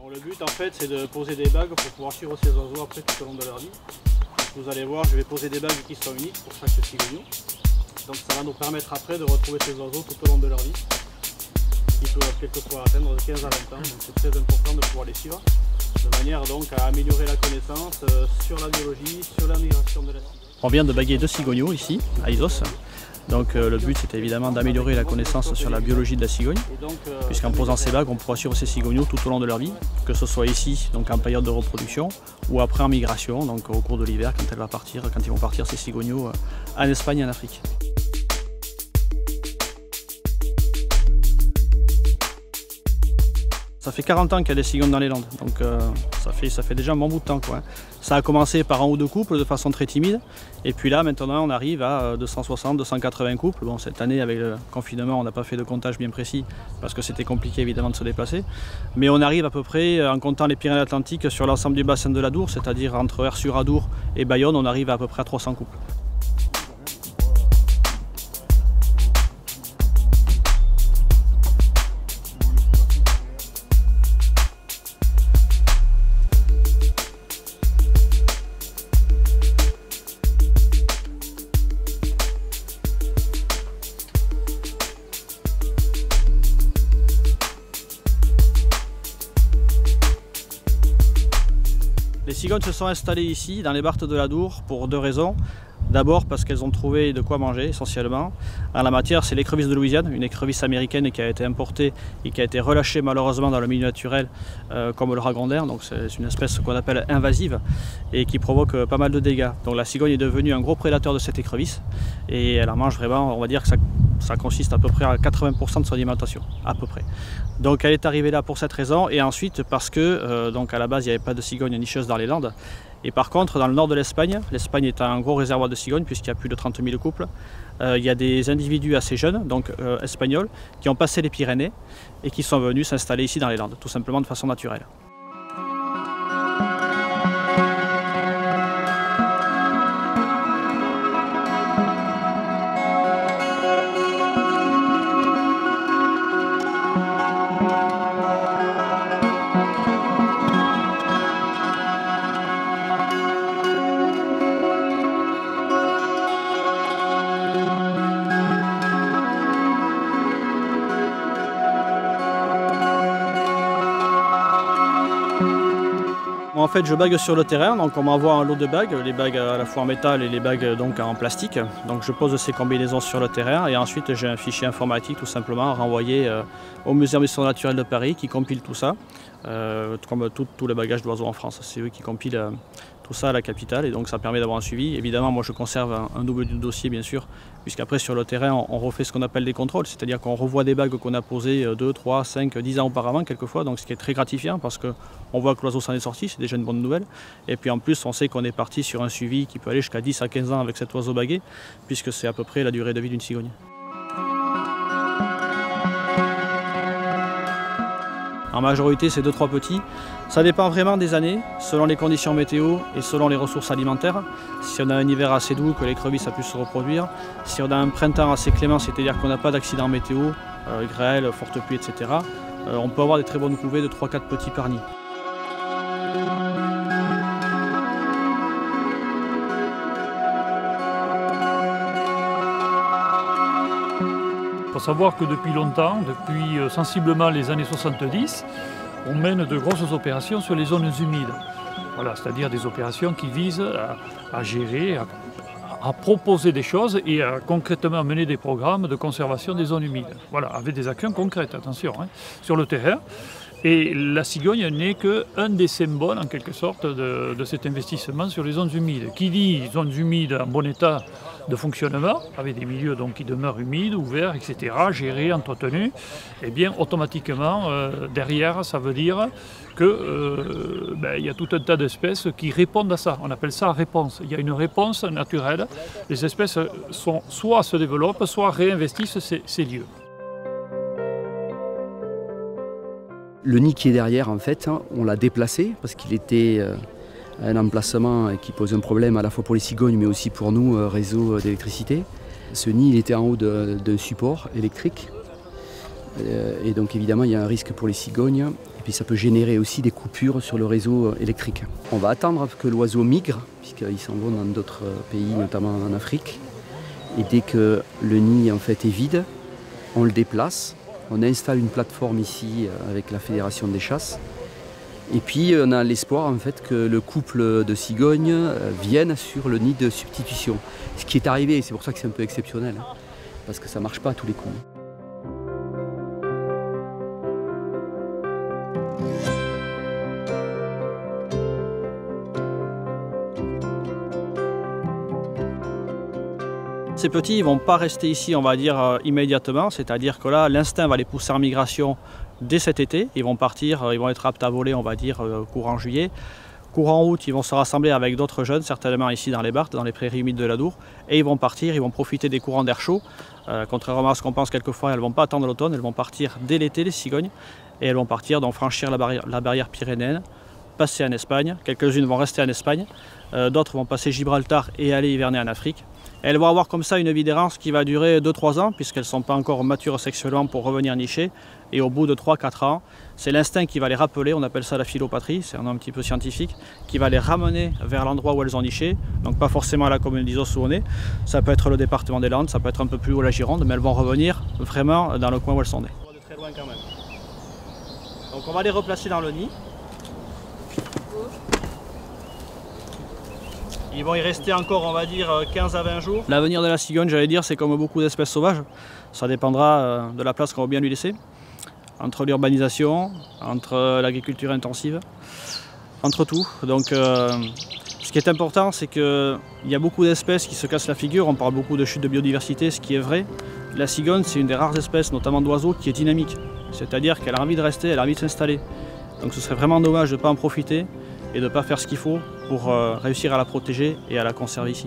Bon, le but en fait c'est de poser des bagues pour pouvoir suivre ces oiseaux après tout au long de leur vie. Vous allez voir, je vais poser des bagues qui sont uniques pour chaque cigogneau. Donc ça va nous permettre après de retrouver ces oiseaux tout au long de leur vie. Qui peuvent quelquefois atteindre de 15 à 20 ans, donc c'est très important de pouvoir les suivre. De manière donc à améliorer la connaissance sur la biologie, sur la migration de la cigogne. On vient de baguer 2 cigogneaux ici, à Isos. Donc le but c'était évidemment d'améliorer la connaissance sur la biologie de la cigogne, puisqu'en posant ces bagues on pourra suivre ces cigogneaux tout au long de leur vie, que ce soit ici donc en période de reproduction ou après en migration, donc au cours de l'hiver quand ils vont partir ces cigogneaux en Espagne et en Afrique. Ça fait 40 ans qu'il y a des cigognes dans les Landes, donc ça fait déjà un bon bout de temps, quoi. Ça a commencé par un ou deux couples de façon très timide, et puis là maintenant on arrive à 260, 280 couples. Bon, cette année avec le confinement on n'a pas fait de comptage bien précis parce que c'était compliqué évidemment de se déplacer, mais on arrive à peu près, en comptant les Pyrénées-Atlantiques, sur l'ensemble du bassin de l'Adour, c'est-à-dire entre Erzur-Adour et Bayonne, on arrive à peu près à 300 couples. Les cigognes se sont installées ici, dans les Barthes de l'Adour, pour 2 raisons. D'abord parce qu'elles ont trouvé de quoi manger, essentiellement. En la matière, c'est l'écrevisse de Louisiane, une écrevisse américaine qui a été importée et qui a été relâchée malheureusement dans le milieu naturel comme le ragondin. Donc c'est une espèce qu'on appelle invasive et qui provoque pas mal de dégâts. Donc la cigogne est devenue un gros prédateur de cette écrevisse et elle en mange vraiment, on va dire que ça consiste à peu près à 80% de son alimentation, à peu près. Donc elle est arrivée là pour cette raison, et ensuite parce que donc à la base il n'y avait pas de cigogne nicheuse dans les Landes. Et par contre, dans le nord de l'Espagne, l'Espagne est un gros réservoir de cigognes puisqu'il y a plus de 30 000 couples, il y a des individus assez jeunes, donc espagnols, qui ont passé les Pyrénées et qui sont venus s'installer ici dans les Landes, tout simplement de façon naturelle. En fait, je bague sur le terrain, donc on m'envoie un lot de bagues, les bagues à la fois en métal et les bagues donc en plastique. Donc je pose ces combinaisons sur le terrain et ensuite j'ai un fichier informatique tout simplement renvoyé au Muséum d'histoire naturelle de Paris qui compile tout ça, comme tous les bagages d'oiseaux en France. C'est eux qui compilent tout ça à la capitale et donc ça permet d'avoir un suivi. Évidemment, moi je conserve un double du dossier bien sûr, puisqu'après sur le terrain on refait ce qu'on appelle des contrôles, c'est-à-dire qu'on revoit des bagues qu'on a posées 2, 3, 5, 10 ans auparavant quelquefois, donc ce qui est très gratifiant parce qu'on voit que l'oiseau s'en est sorti, c'est déjà une bonne nouvelle. Et puis en plus on sait qu'on est parti sur un suivi qui peut aller jusqu'à 10 à 15 ans avec cet oiseau bagué, puisque c'est à peu près la durée de vie d'une cigogne. En majorité, c'est 2-3 petits. Ça dépend vraiment des années, selon les conditions météo et selon les ressources alimentaires. Si on a un hiver assez doux, que l'écrevisse a pu se reproduire. Si on a un printemps assez clément, c'est-à-dire qu'on n'a pas d'accident météo, grêle, forte pluie, etc., on peut avoir des très bonnes couvées de 3-4 petits par nid. Il faut savoir que depuis longtemps, depuis sensiblement les années 70, on mène de grosses opérations sur les zones humides. Voilà, c'est-à-dire des opérations qui visent à gérer, à proposer des choses et à concrètement mener des programmes de conservation des zones humides. Voilà, avec des actions concrètes, attention, sur le terrain. Et la cigogne n'est qu'un des symboles, en quelque sorte, de cet investissement sur les zones humides. Qui dit zones humides en bon état de fonctionnement, avec des milieux donc, qui demeurent humides, ouverts, etc., gérés, entretenus, et bien automatiquement, derrière, ça veut dire qu'il y a tout un tas d'espèces qui répondent à ça. On appelle ça réponse. Il y a une réponse naturelle. Les espèces soit se développent, soit réinvestissent ces lieux. Le nid qui est derrière, en fait, on l'a déplacé parce qu'il était à un emplacement qui pose un problème à la fois pour les cigognes mais aussi pour nous, réseau d'électricité. Ce nid, il était en haut d'un support électrique et donc évidemment il y a un risque pour les cigognes. Et puis ça peut générer aussi des coupures sur le réseau électrique. On va attendre que l'oiseau migre, puisqu'ils s'en vont dans d'autres pays, notamment en Afrique. Et dès que le nid en fait est vide, on le déplace. On installe une plateforme ici avec la Fédération des chasses. Et puis on a l'espoir en fait que le couple de cigognes vienne sur le nid de substitution. Ce qui est arrivé, c'est pour ça que c'est un peu exceptionnel, hein, parce que ça ne marche pas à tous les coups. Ces petits ne vont pas rester ici, on va dire, immédiatement, c'est-à-dire que là, l'instinct va les pousser en migration dès cet été. Ils vont partir, ils vont être aptes à voler, on va dire, courant juillet. Courant août, ils vont se rassembler avec d'autres jeunes, certainement ici dans les Barthes, dans les prairies humides de l'Adour, et ils vont partir, ils vont profiter des courants d'air chaud. Contrairement à ce qu'on pense quelquefois, elles ne vont pas attendre l'automne, elles vont partir dès l'été, les cigognes, et elles vont partir, donc franchir la barrière pyrénéenne, passer en Espagne. Quelques-unes vont rester en Espagne, d'autres vont passer Gibraltar et aller hiverner en Afrique. Elles vont avoir comme ça une vie d'errance qui va durer 2-3 ans, puisqu'elles ne sont pas encore matures sexuellement pour revenir nicher. Et au bout de 3-4 ans, c'est l'instinct qui va les rappeler, on appelle ça la philopatrie, c'est un nom un petit peu scientifique, qui va les ramener vers l'endroit où elles ont niché. Donc pas forcément à la commune d'Issos où on est, ça peut être le département des Landes, ça peut être un peu plus haut la Gironde, mais elles vont revenir vraiment dans le coin où elles sont nées. On va de très loin quand même. Donc on va les replacer dans le nid. Ils vont y rester encore, on va dire, 15 à 20 jours. L'avenir de la cigogne, j'allais dire, c'est comme beaucoup d'espèces sauvages. Ça dépendra de la place qu'on va bien lui laisser. Entre l'urbanisation, entre l'agriculture intensive, entre tout. Donc ce qui est important, c'est qu'il y a beaucoup d'espèces qui se cassent la figure. On parle beaucoup de chute de biodiversité, ce qui est vrai. La cigogne, c'est une des rares espèces, notamment d'oiseaux, qui est dynamique. C'est-à-dire qu'elle a envie de rester, elle a envie de s'installer. Donc ce serait vraiment dommage de ne pas en profiter et de ne pas faire ce qu'il faut pour réussir à la protéger et à la conserver ici.